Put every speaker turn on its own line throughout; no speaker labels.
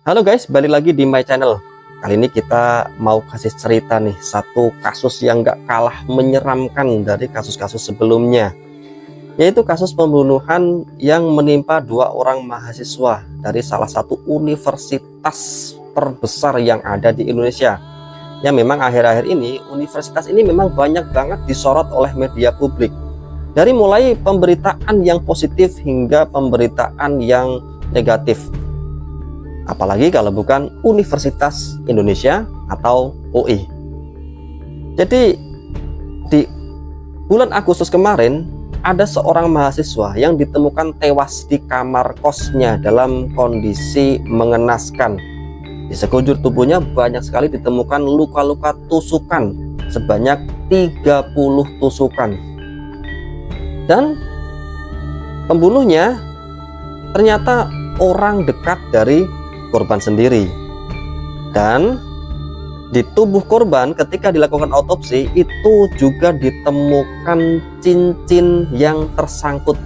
Halo guys, balik lagi di my channel. Kali ini kita mau kasih cerita nih, satu kasus yang gak kalah menyeramkan dari kasus-kasus sebelumnya, yaitu kasus pembunuhan yang menimpa dua orang mahasiswa dari salah satu universitas terbesar yang ada di Indonesia. Yang memang akhir-akhir ini universitas ini memang banyak banget disorot oleh media publik, dari mulai pemberitaan yang positif hingga pemberitaan yang negatif. Apalagi kalau bukan Universitas Indonesia atau UI. Jadi di bulan Agustus kemarin ada seorang mahasiswa yang ditemukan tewas di kamar kosnya dalam kondisi mengenaskan. Di sekujur tubuhnya banyak sekali ditemukan luka-luka tusukan sebanyak 30 tusukan. Dan pembunuhnya ternyata orang dekat dari korban sendiri. Dan di tubuh korban ketika dilakukan autopsi itu juga ditemukan cincin yang tersangkut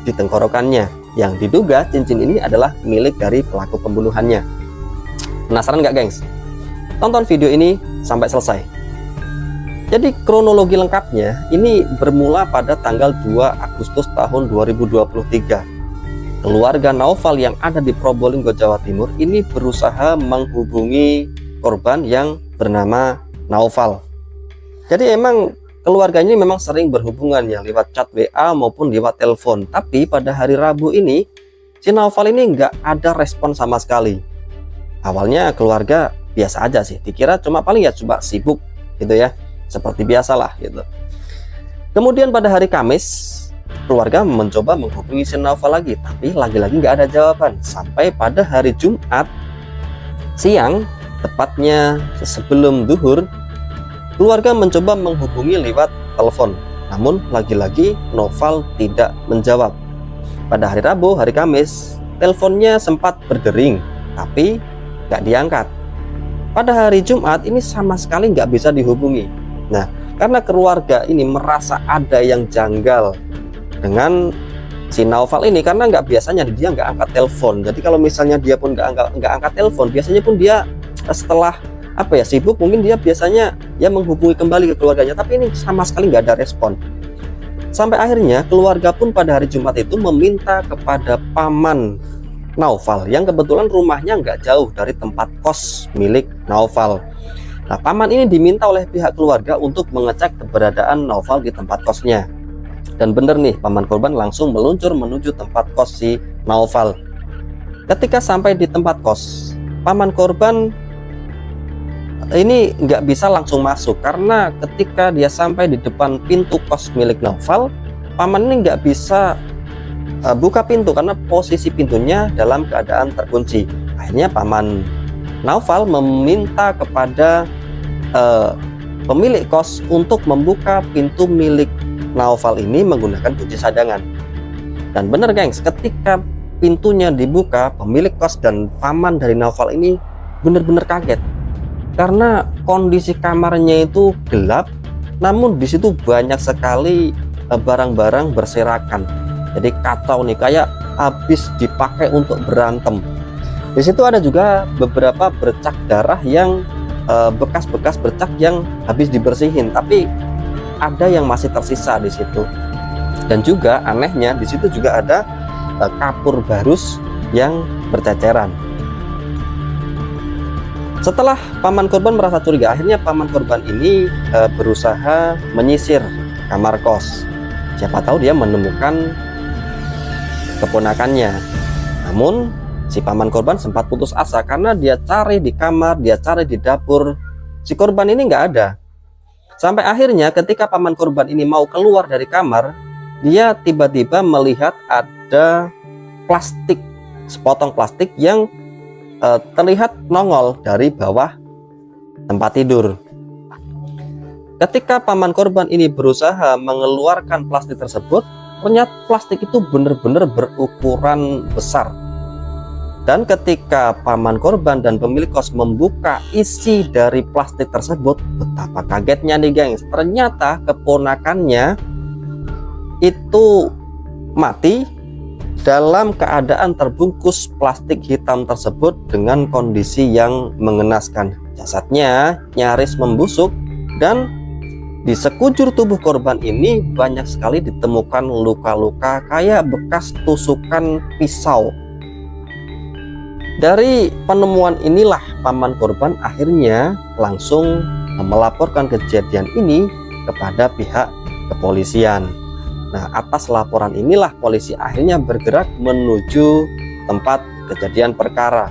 di tenggorokannya, yang diduga cincin ini adalah milik dari pelaku pembunuhannya. Penasaran nggak gengs? Tonton video ini sampai selesai. Jadi kronologi lengkapnya ini bermula pada tanggal 2 Agustus tahun 2023. Keluarga Naufal yang ada di Probolinggo, Jawa Timur ini berusaha menghubungi korban yang bernama Naufal. Jadi emang keluarga ini memang sering berhubungan ya lewat chat WA maupun lewat telepon. Tapi pada hari Rabu ini si Naufal ini nggak ada respon sama sekali. Awalnya keluarga biasa aja sih, dikira cuma paling ya coba sibuk gitu ya, seperti biasalah gitu. Kemudian pada hari Kamis keluarga mencoba menghubungi si Naufal lagi, tapi lagi-lagi nggak ada jawaban. Sampai pada hari Jumat siang, tepatnya sebelum zuhur, keluarga mencoba menghubungi lewat telepon, namun lagi-lagi Naufal tidak menjawab. Pada hari Rabu, hari Kamis, teleponnya sempat berdering, tapi nggak diangkat. Pada hari Jumat ini sama sekali nggak bisa dihubungi. Nah, karena keluarga ini merasa ada yang janggal dengan si Naufal ini, karena nggak biasanya dia nggak angkat telepon. Jadi kalau misalnya dia pun nggak angkat telepon, biasanya pun dia setelah sibuk, mungkin dia biasanya ya menghubungi kembali ke keluarganya, tapi ini sama sekali nggak ada respon. Sampai akhirnya keluarga pun pada hari Jumat itu meminta kepada paman Naufal yang kebetulan rumahnya nggak jauh dari tempat kos milik Naufal. Nah, paman ini diminta oleh pihak keluarga untuk mengecek keberadaan Naufal di tempat kosnya. Dan bener nih, paman korban langsung meluncur menuju tempat kos si Naufal. Ketika sampai di tempat kos, paman korban ini nggak bisa langsung masuk, karena ketika dia sampai di depan pintu kos milik Naufal, paman ini nggak bisa buka pintu karena posisi pintunya dalam keadaan terkunci. Akhirnya paman Naufal meminta kepada pemilik kos untuk membuka pintu milik Naufal ini menggunakan kunci cadangan. Dan bener gengs, ketika pintunya dibuka, pemilik kos dan paman dari Naufal ini bener-bener kaget, karena kondisi kamarnya itu gelap, namun di situ banyak sekali barang-barang berserakan. Jadi kacau nih, kayak habis dipakai untuk berantem. Di situ ada juga beberapa bercak darah yang bekas-bekas bercak yang habis dibersihin, tapi ada yang masih tersisa di situ. Dan juga anehnya di situ juga ada kapur barus yang berceceran. Setelah paman korban merasa curiga, akhirnya paman korban ini berusaha menyisir kamar kos. Siapa tahu dia menemukan keponakannya. Namun si paman korban sempat putus asa karena dia cari di kamar, dia cari di dapur, si korban ini nggak ada. Sampai akhirnya ketika paman korban ini mau keluar dari kamar, dia tiba-tiba melihat ada plastik, sepotong plastik yang terlihat nongol dari bawah tempat tidur. Ketika paman korban ini berusaha mengeluarkan plastik tersebut, ternyata plastik itu benar-benar berukuran besar. Dan ketika paman korban dan pemilik kos membuka isi dari plastik tersebut, betapa kagetnya nih gengs, ternyata keponakannya itu mati dalam keadaan terbungkus plastik hitam tersebut dengan kondisi yang mengenaskan. Jasadnya nyaris membusuk dan di sekujur tubuh korban ini banyak sekali ditemukan luka-luka kayak bekas tusukan pisau. Dari penemuan inilah paman korban akhirnya langsung melaporkan kejadian ini kepada pihak kepolisian. Nah, atas laporan inilah polisi akhirnya bergerak menuju tempat kejadian perkara.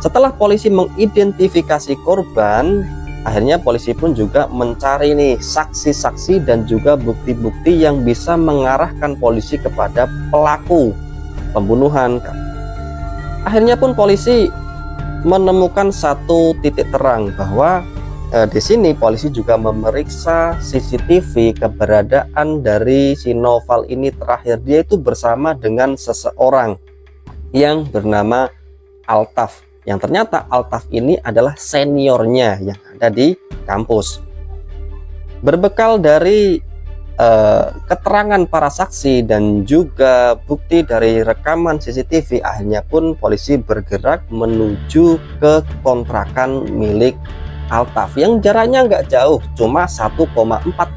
Setelah polisi mengidentifikasi korban, akhirnya polisi pun juga mencari nih saksi-saksi dan juga bukti-bukti yang bisa mengarahkan polisi kepada pelaku pembunuhan. Akhirnya pun polisi menemukan satu titik terang bahwa di sini polisi juga memeriksa CCTV keberadaan dari si Naufal ini. Terakhir dia itu bersama dengan seseorang yang bernama Altaf, yang ternyata Altaf ini adalah seniornya yang ada di kampus. Berbekal dari keterangan para saksi dan juga bukti dari rekaman CCTV, akhirnya pun polisi bergerak menuju ke kontrakan milik Altaf yang jaraknya nggak jauh, cuma 1,4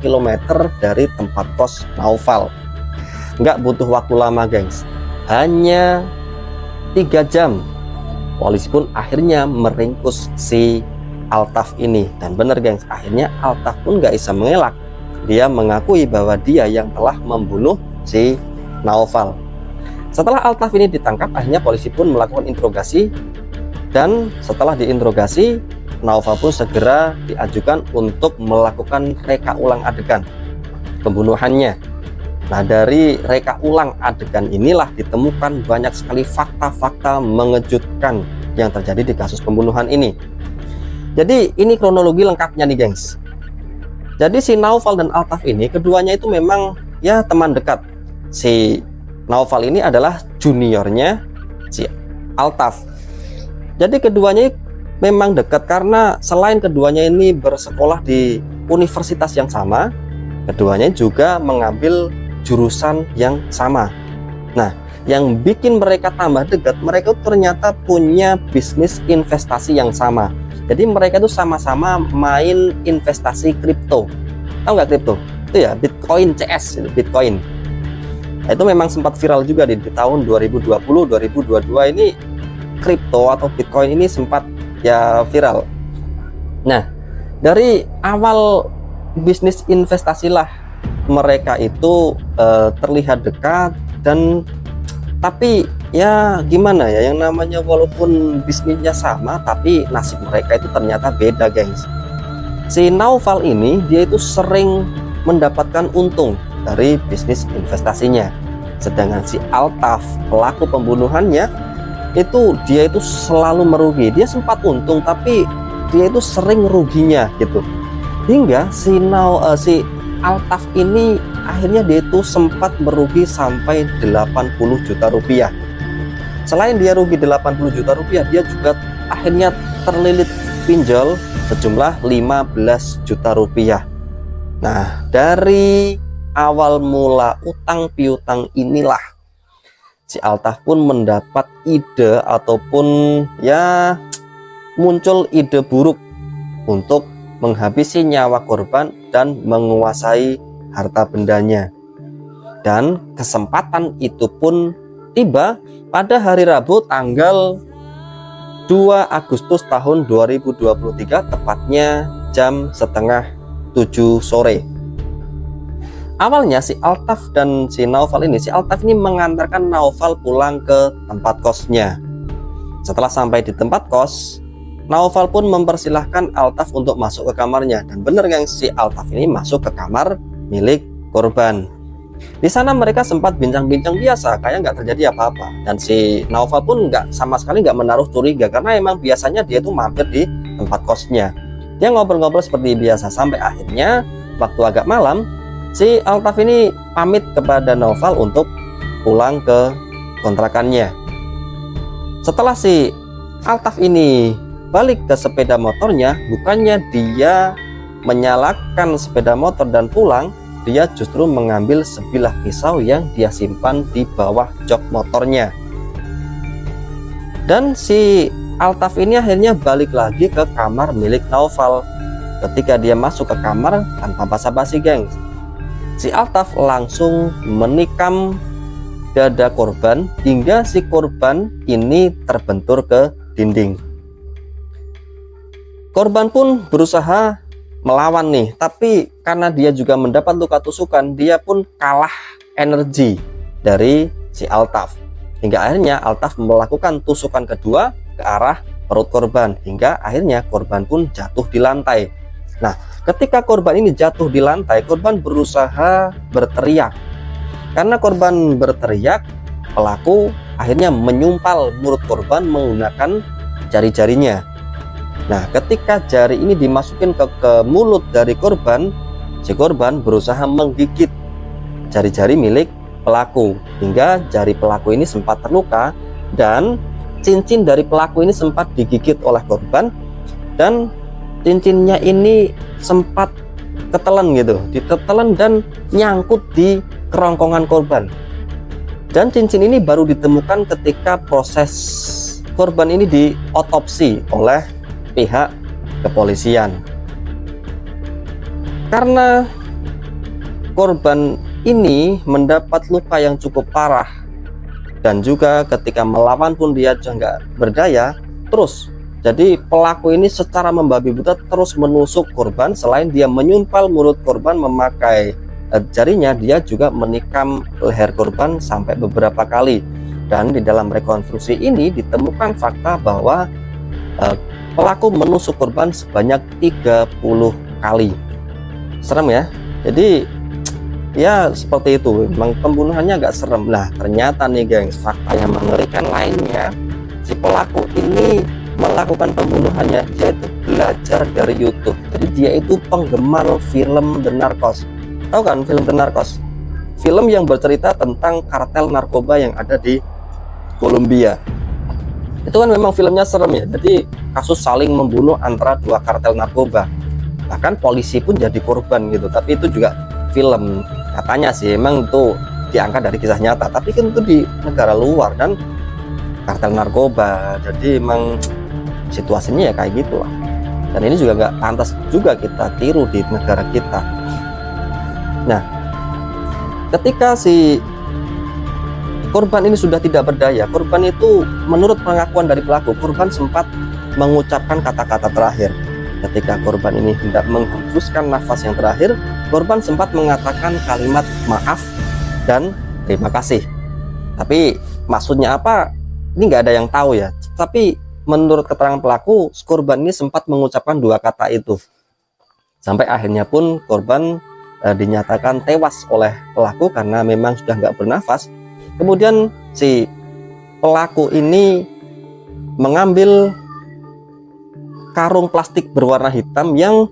km dari tempat kos Naufal. Nggak butuh waktu lama gengs, hanya 3 jam polisi pun akhirnya meringkus si Altaf ini. Dan bener gengs, akhirnya Altaf pun nggak bisa mengelak, dia mengakui bahwa dia yang telah membunuh si Naufal. Setelah Altaf ini ditangkap, akhirnya polisi pun melakukan interogasi, dan setelah diinterogasi Naufal pun segera diajukan untuk melakukan reka ulang adegan pembunuhannya. Nah, dari reka ulang adegan inilah ditemukan banyak sekali fakta-fakta mengejutkan yang terjadi di kasus pembunuhan ini. Jadi ini kronologi lengkapnya nih gengs. Jadi si Naufal dan Altaf ini keduanya itu memang ya teman dekat. Si Naufal ini adalah juniornya si Altaf. Jadi keduanya memang dekat karena selain keduanya ini bersekolah di universitas yang sama, keduanya juga mengambil jurusan yang sama. Nah, yang bikin mereka tambah dekat, mereka ternyata punya bisnis investasi yang sama. Jadi mereka itu sama-sama main investasi kripto. Tahu nggak kripto? Itu ya Bitcoin CS, Bitcoin. Nah, itu memang sempat viral juga di tahun 2020-2022 ini, kripto atau Bitcoin ini sempat ya viral. Nah, dari awal bisnis investasilah mereka itu terlihat dekat, dan tapi ya gimana ya, yang namanya walaupun bisnisnya sama tapi nasib mereka itu ternyata beda gengs. Si Naufal ini dia itu sering mendapatkan untung dari bisnis investasinya, sedangkan si Altaf pelaku pembunuhannya itu dia itu selalu merugi. Dia sempat untung tapi dia itu sering ruginya gitu, hingga si Altaf ini akhirnya dia itu sempat merugi sampai 80 juta rupiah. Selain dia rugi 80 juta rupiah, dia juga akhirnya terlilit pinjol sejumlah 15 juta rupiah. Nah, dari awal mula utang piutang inilah si Altaf pun mendapat ide ataupun ya muncul ide buruk untuk menghabisi nyawa korban dan menguasai harta bendanya. Dan kesempatan itu pun tiba pada hari Rabu tanggal 2 Agustus tahun 2023, tepatnya jam setengah 7 sore. Awalnya si Altaf dan si Naufal ini, si Altaf ini mengantarkan Naufal pulang ke tempat kosnya. Setelah sampai di tempat kos, Naufal pun mempersilahkan Altaf untuk masuk ke kamarnya. Dan bener yang si Altaf ini masuk ke kamar milik korban. Di sana mereka sempat bincang-bincang biasa, kayak nggak terjadi apa-apa. Dan si Naufal pun sama sekali nggak menaruh curiga, karena emang biasanya dia tuh mampir di tempat kosnya. Dia ngobrol-ngobrol seperti biasa, sampai akhirnya waktu agak malam, si Altaf ini pamit kepada Naufal untuk pulang ke kontrakannya. Setelah si Altaf ini balik ke sepeda motornya, bukannya dia menyalakan sepeda motor dan pulang, dia justru mengambil sebilah pisau yang dia simpan di bawah jok motornya. Dan si Altaf ini akhirnya balik lagi ke kamar milik Naufal. Ketika dia masuk ke kamar, tanpa basa-basi gengs, si Altaf langsung menikam dada korban hingga si korban ini terbentur ke dinding. Korban pun berusaha melawan nih, tapi karena dia juga mendapat luka tusukan, dia pun kalah energi dari si Altaf, hingga akhirnya Altaf melakukan tusukan kedua ke arah perut korban, hingga akhirnya korban pun jatuh di lantai. Nah, ketika korban ini jatuh di lantai, korban berusaha berteriak. Karena korban berteriak, pelaku akhirnya menyumpal mulut korban menggunakan jari-jarinya. Nah, ketika jari ini dimasukin ke mulut dari korban, si korban berusaha menggigit jari-jari milik pelaku, hingga jari pelaku ini sempat terluka dan cincin dari pelaku ini sempat digigit oleh korban, dan cincinnya ini sempat ketelan gitu, ditelan dan nyangkut di kerongkongan korban. Dan cincin ini baru ditemukan ketika proses korban ini diotopsi oleh pihak kepolisian. Karena korban ini mendapat luka yang cukup parah dan juga ketika melawan pun dia juga nggak berdaya, terus jadi pelaku ini secara membabi buta terus menusuk korban. Selain dia menyumpal mulut korban memakai jarinya, dia juga menikam leher korban sampai beberapa kali. Dan di dalam rekonstruksi ini ditemukan fakta bahwa pelaku menusuk korban sebanyak 30 kali. Serem ya. Jadi ya seperti itu, memang pembunuhannya agak serem. Nah, ternyata nih gengs, fakta yang mengerikan lainnya, si pelaku ini melakukan pembunuhannya, dia itu belajar dari YouTube. Jadi dia itu penggemar film The Narcos. Tahu kan film The Narcos? Film yang bercerita tentang kartel narkoba yang ada di Kolombia. Itu kan memang filmnya serem ya. Jadi kasus saling membunuh antara dua kartel narkoba. Bahkan polisi pun jadi korban gitu. Tapi itu juga film. Katanya sih emang itu diangkat dari kisah nyata. Tapi kan itu di negara luar dan kartel narkoba. Jadi emang situasinya ya kayak gitu lah. Dan ini juga nggak pantas juga kita tiru di negara kita. Nah, ketika si korban ini sudah tidak berdaya, korban itu menurut pengakuan dari pelaku, korban sempat mengucapkan kata-kata terakhir. Ketika korban ini hendak menghembuskan nafas yang terakhir, korban sempat mengatakan kalimat maaf dan terima kasih. Tapi maksudnya apa? Ini nggak ada yang tahu ya. Tapi menurut keterangan pelaku, korban ini sempat mengucapkan dua kata itu. Sampai akhirnya pun korban dinyatakan tewas oleh pelaku karena memang sudah nggak bernafas. Kemudian si pelaku ini mengambil karung plastik berwarna hitam yang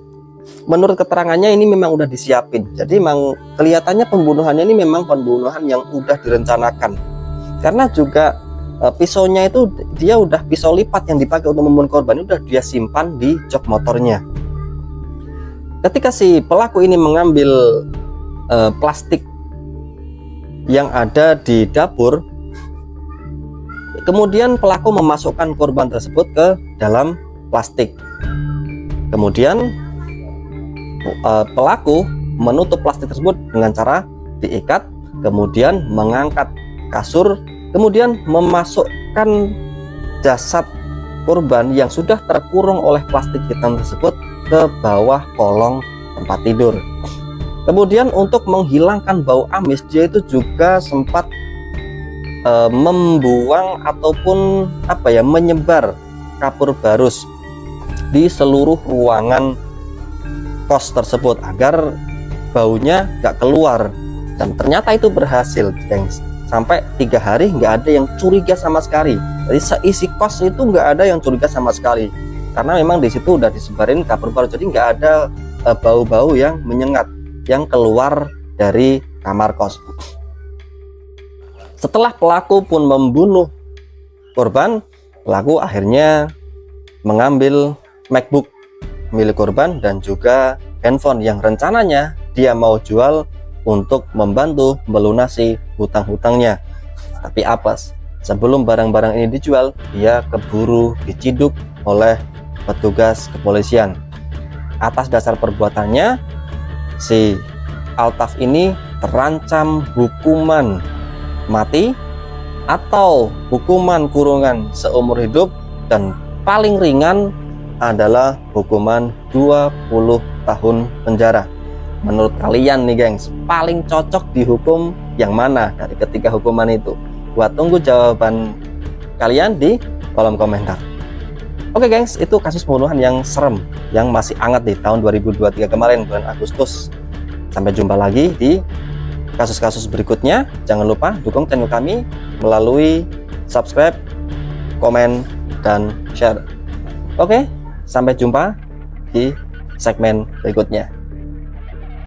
menurut keterangannya ini memang udah disiapin. Jadi memang kelihatannya pembunuhannya ini memang pembunuhan yang udah direncanakan. Karena juga pisaunya itu dia udah pisau lipat yang dipakai untuk membunuh korban udah dia simpan di jok motornya. Ketika si pelaku ini mengambil plastik yang ada di dapur, kemudian pelaku memasukkan korban tersebut ke dalam plastik. Kemudian pelaku menutup plastik tersebut dengan cara diikat, kemudian mengangkat kasur, kemudian memasukkan jasad korban yang sudah terkurung oleh plastik hitam tersebut ke bawah kolong tempat tidur. Kemudian untuk menghilangkan bau amis, dia itu juga sempat membuang ataupun menyebar kapur barus di seluruh ruangan kos tersebut agar baunya gak keluar. Dan ternyata itu berhasil, gengs. Sampai 3 hari nggak ada yang curiga sama sekali. Jadi seisi kos itu nggak ada yang curiga sama sekali, karena memang di situ udah disebarin kapur barus. Jadi nggak ada bau-bau yang menyengat yang keluar dari kamar kos. Setelah pelaku pun membunuh korban, pelaku akhirnya mengambil MacBook milik korban dan juga handphone yang rencananya dia mau jual untuk membantu melunasi hutang-hutangnya. Tapi apes, sebelum barang-barang ini dijual, dia keburu diciduk oleh petugas kepolisian. Atas dasar perbuatannya, si Altaf ini terancam hukuman mati atau hukuman kurungan seumur hidup, dan paling ringan adalah hukuman 20 tahun penjara. Menurut kalian nih gengs, paling cocok dihukum yang mana dari ketiga hukuman itu? Gua tunggu jawaban kalian di kolom komentar. Oke gengs, itu kasus pembunuhan yang serem, yang masih hangat di tahun 2023 kemarin, bulan Agustus. Sampai jumpa lagi di kasus-kasus berikutnya. Jangan lupa dukung channel kami melalui subscribe, komen, dan share. Oke, sampai jumpa di segmen berikutnya.